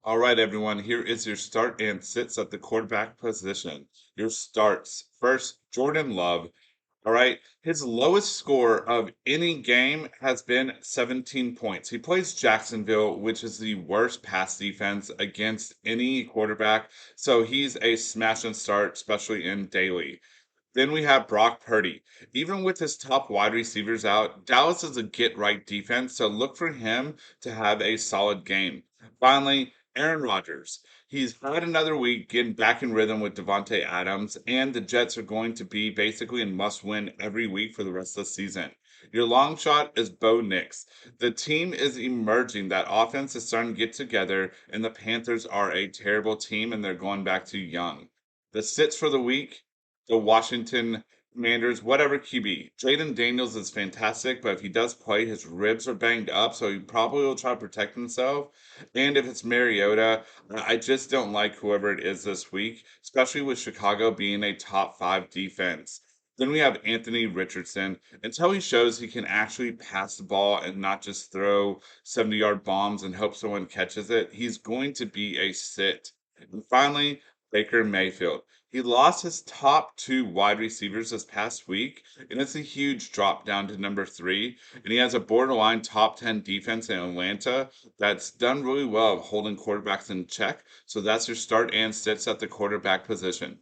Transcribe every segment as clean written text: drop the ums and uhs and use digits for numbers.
All right, everyone, here is your start and sits at the quarterback position. Your starts. First, Jordan Love. All right, his lowest score of any game has been 17 points. He plays Jacksonville, which is the worst pass defense against any quarterback. So he's a smash and start, especially in daily. Then we have Brock Purdy. Even with his top wide receivers out, Dallas is a get right defense, so look for him to have a solid game. Finally, Aaron Rodgers. He's had another week getting back in rhythm with Devontae Adams, and the Jets are going to be basically in must win every week for the rest of the season. Your long shot is Bo Nix. The team is emerging. That offense is starting to get together, and the Panthers are a terrible team, and they're going back to young. The sits for the week, the Washington Commanders, whatever QB. Jaden Daniels is fantastic, but if he does play, his ribs are banged up, so he probably will try to protect himself. And if it's Mariota, I just don't like whoever it is this week, especially with Chicago being a top five defense. Then we have Anthony Richardson. Until he shows he can actually pass the ball and not just throw 70-yard bombs and hope someone catches it, he's going to be a sit. And finally, Baker Mayfield. He lost his top two wide receivers this past week, and it's a huge drop down to number three. And he has a borderline top 10 defense in Atlanta that's done really well of holding quarterbacks in check. So that's your start and sits at the quarterback position.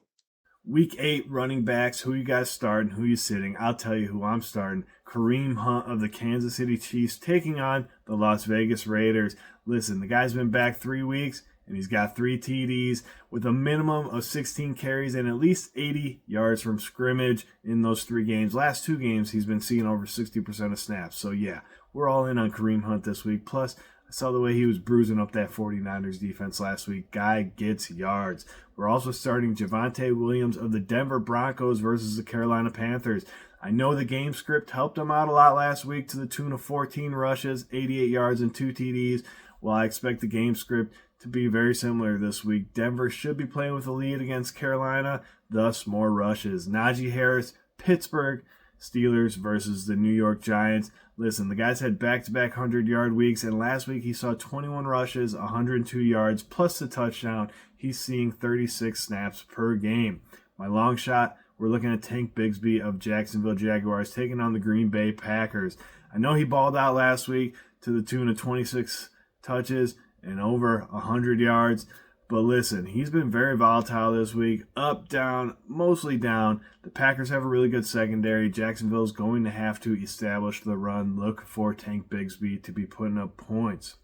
Week 8 running backs, who you guys starting, who you sitting. I'll tell you who I'm starting. Kareem Hunt of the Kansas City Chiefs taking on the Las Vegas Raiders. Listen, the guy's been back 3 weeks and he's got 3 TDs with a minimum of 16 carries and at least 80 yards from scrimmage in those 3 games. Last 2 games, he's been seeing over 60% of snaps. So, yeah, we're all in on Kareem Hunt this week. Plus, I saw the way he was bruising up that 49ers defense last week. Guy gets yards. We're also starting Javonte Williams of the Denver Broncos versus the Carolina Panthers. I know the game script helped him out a lot last week to the tune of 14 rushes, 88 yards, and 2 TDs. Well, I expect the game script to be very similar this week. Denver should be playing with a lead against Carolina, thus more rushes. Najee Harris, Pittsburgh Steelers versus the New York Giants. Listen, the guys had back-to-back 100-yard weeks, and last week he saw 21 rushes, 102 yards, plus the touchdown. He's seeing 36 snaps per game. My long shot, we're looking at Tank Bigsby of Jacksonville Jaguars taking on the Green Bay Packers. I know he balled out last week to the tune of 26 touches and over 100 yards. But listen, he's been very volatile this week. Up, down, mostly down. The Packers have a really good secondary. Jacksonville's going to have to establish the run. Look for Tank Bigsby to be putting up points.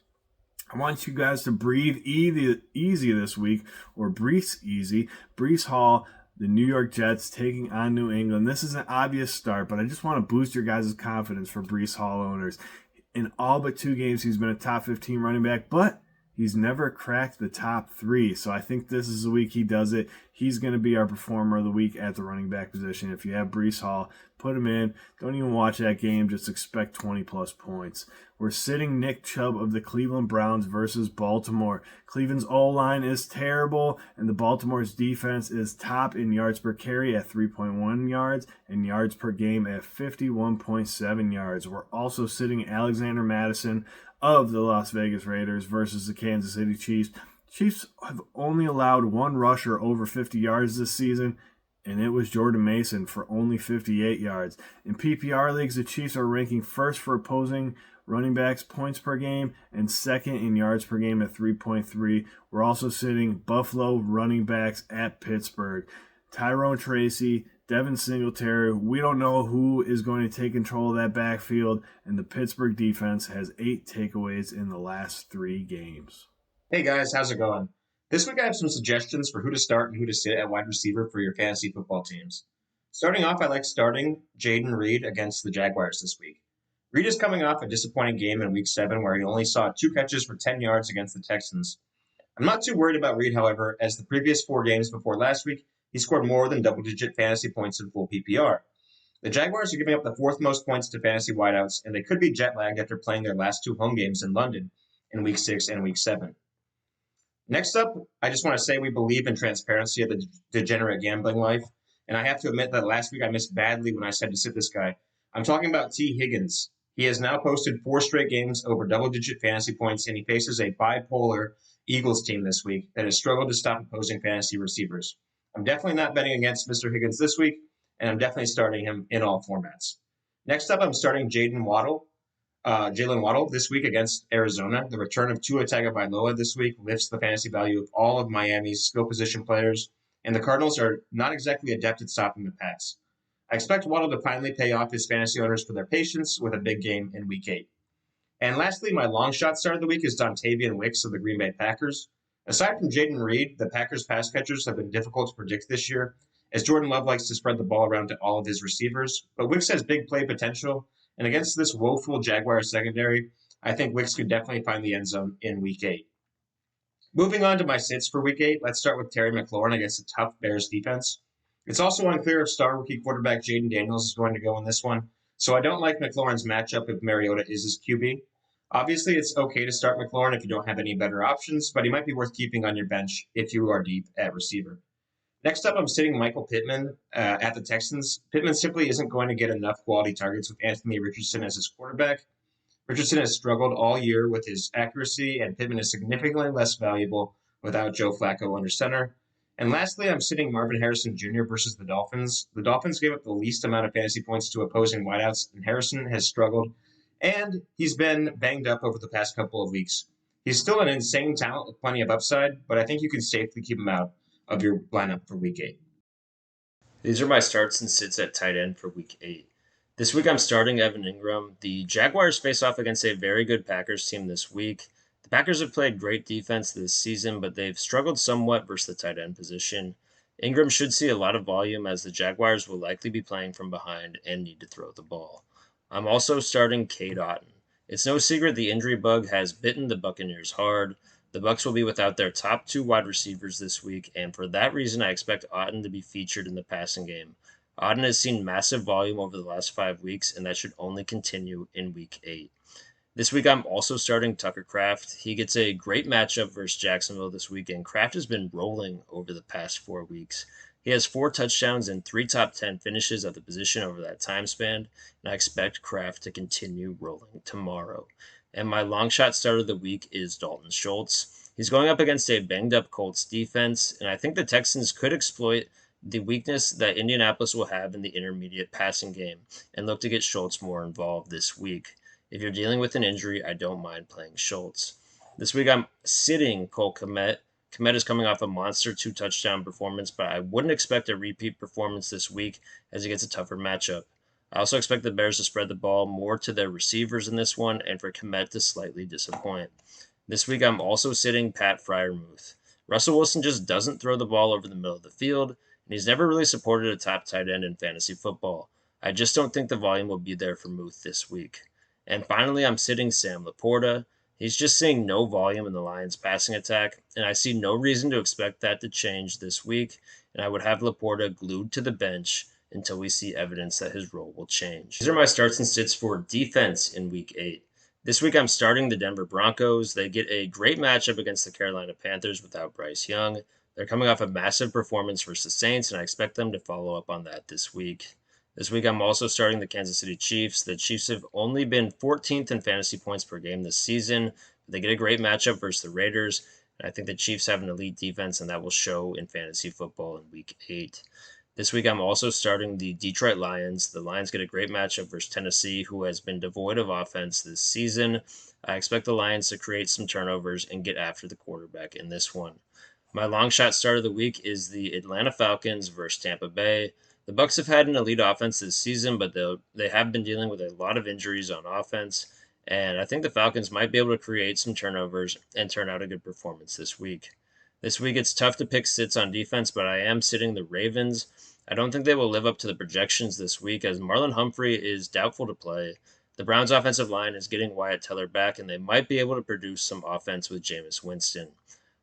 I want you guys to breathe easy this week, or breathe easy. Breece Hall, the New York Jets taking on New England. This is an obvious start, but I just want to boost your guys' confidence for Breece Hall owners. In all but 2 games, he's been a top 15 running back, but he's never cracked the top 3. So I think this is the week he does it. He's going to be our performer of the week at the running back position. If you have Breece Hall, put him in. Don't even watch that game. Just expect 20-plus points. We're sitting Nick Chubb of the Cleveland Browns versus Baltimore. Cleveland's O-line is terrible, and the Baltimore's defense is top in yards per carry at 3.1 yards and yards per game at 51.7 yards. We're also sitting Alexander Madison of the Las Vegas Raiders versus the Kansas City Chiefs. Chiefs have only allowed one rusher over 50 yards this season, and it was Jordan Mason for only 58 yards. In PPR leagues, the Chiefs are ranking first for opposing running backs points per game and second in yards per game at 3.3. We're also sitting Buffalo running backs at Pittsburgh. Tyrone Tracy, Devin Singletary, we don't know who is going to take control of that backfield, and the Pittsburgh defense has 8 takeaways in the last 3 games. Hey guys, how's it going? This week I have some suggestions for who to start and who to sit at wide receiver for your fantasy football teams. Starting off, I like starting Jaden Reed against the Jaguars this week. Reed is coming off a disappointing game in week 7 where he only saw 2 catches for 10 yards against the Texans. I'm not too worried about Reed, however, as the previous 4 games before last week, he scored more than double-digit fantasy points in full PPR. The Jaguars are giving up the 4th most points to fantasy wideouts, and they could be jet lagged after playing their last 2 home games in London in week 6 and week 7. Next up, I just want to say we believe in transparency of the degenerate gambling life, and I have to admit that last week I missed badly when I said to sit this guy. I'm talking about T. Higgins. He has now posted 4 straight games over double-digit fantasy points, and he faces a bipolar Eagles team this week that has struggled to stop opposing fantasy receivers. I'm definitely not betting against Mr. Higgins this week, and I'm definitely starting him in all formats. Next up, I'm starting Jalen Waddle this week against Arizona. The return of Tua Tagovailoa this week lifts the fantasy value of all of Miami's skill position players, and the Cardinals are not exactly adept at stopping the pass. I expect Waddle to finally pay off his fantasy owners for their patience with a big game in Week 8. And lastly, my long shot start of the week is Dontavian Wicks of the Green Bay Packers. Aside from Jaden Reed, the Packers pass catchers have been difficult to predict this year, as Jordan Love likes to spread the ball around to all of his receivers. But Wicks has big play potential, and against this woeful Jaguars secondary, I think Wicks could definitely find the end zone in Week 8. Moving on to my sits for Week 8, let's start with Terry McLaurin against a tough Bears defense. It's also unclear if star rookie quarterback Jaden Daniels is going to go in this one, so I don't like McLaurin's matchup if Mariota is his QB. Obviously, it's okay to start McLaurin if you don't have any better options, but he might be worth keeping on your bench if you are deep at receiver. Next up, I'm sitting Michael Pittman at the Texans. Pittman simply isn't going to get enough quality targets with Anthony Richardson as his quarterback. Richardson has struggled all year with his accuracy, and Pittman is significantly less valuable without Joe Flacco under center. And lastly, I'm sitting Marvin Harrison Jr. versus the Dolphins. The Dolphins gave up the least amount of fantasy points to opposing wideouts, and Harrison has struggled, and he's been banged up over the past couple of weeks. He's still an insane talent with plenty of upside, but I think you can safely keep him out of your lineup for Week 8. These are my starts and sits at tight end for Week 8. This week I'm starting Evan Ingram. The Jaguars face off against a very good Packers team this week. The Packers have played great defense this season, but they've struggled somewhat versus the tight end position. Ingram should see a lot of volume as the Jaguars will likely be playing from behind and need to throw the ball. I'm also starting Cade Otton. It's no secret the injury bug has bitten the Buccaneers hard. The Bucs will be without their top two wide receivers this week, and for that reason I expect Otton to be featured in the passing game. Otton has seen massive volume over the last 5 weeks, and that should only continue in Week 8. This week, I'm also starting Tucker Kraft. He gets a great matchup versus Jacksonville this week, and Kraft has been rolling over the past 4 weeks. He has 4 touchdowns and 3 top 10 finishes at the position over that time span, and I expect Kraft to continue rolling tomorrow. And my long shot start of the week is Dalton Schultz. He's going up against a banged-up Colts defense, and I think the Texans could exploit the weakness that Indianapolis will have in the intermediate passing game and look to get Schultz more involved this week. If you're dealing with an injury, I don't mind playing Schultz. This week I'm sitting Cole Kmet. Kmet is coming off a monster 2-touchdown performance, but I wouldn't expect a repeat performance this week as he gets a tougher matchup. I also expect the Bears to spread the ball more to their receivers in this one and for Kmet to slightly disappoint. This week I'm also sitting Pat Freiermuth. Russell Wilson just doesn't throw the ball over the middle of the field, and he's never really supported a top tight end in fantasy football. I just don't think the volume will be there for Muth this week. And finally, I'm sitting Sam Laporta. He's just seeing no volume in the Lions' passing attack, and I see no reason to expect that to change this week, and I would have Laporta glued to the bench until we see evidence that his role will change. These are my starts and sits for defense in Week 8. This week I'm starting the Denver Broncos. They get a great matchup against the Carolina Panthers without Bryce Young. They're coming off a massive performance versus the Saints, and I expect them to follow up on that this week. This week, I'm also starting the Kansas City Chiefs. The Chiefs have only been 14th in fantasy points per game this season. They get a great matchup versus the Raiders, and I think the Chiefs have an elite defense, and that will show in fantasy football in Week 8. This week, I'm also starting the Detroit Lions. The Lions get a great matchup versus Tennessee, who has been devoid of offense this season. I expect the Lions to create some turnovers and get after the quarterback in this one. My long shot start of the week is the Atlanta Falcons versus Tampa Bay. The Bucs have had an elite offense this season, but they have been dealing with a lot of injuries on offense, and I think the Falcons might be able to create some turnovers and turn out a good performance this week. This week it's tough to pick sits on defense, but I am sitting the Ravens. I don't think they will live up to the projections this week as Marlon Humphrey is doubtful to play. The Browns' offensive line is getting Wyatt Teller back, and they might be able to produce some offense with Jameis Winston.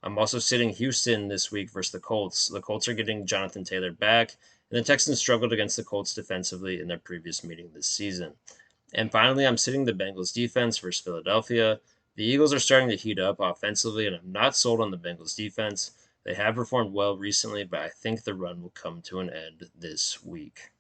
I'm also sitting Houston this week versus the Colts. The Colts are getting Jonathan Taylor back, and the Texans struggled against the Colts defensively in their previous meeting this season. And finally, I'm sitting the Bengals defense versus Philadelphia. The Eagles are starting to heat up offensively, and I'm not sold on the Bengals defense. They have performed well recently, but I think the run will come to an end this week.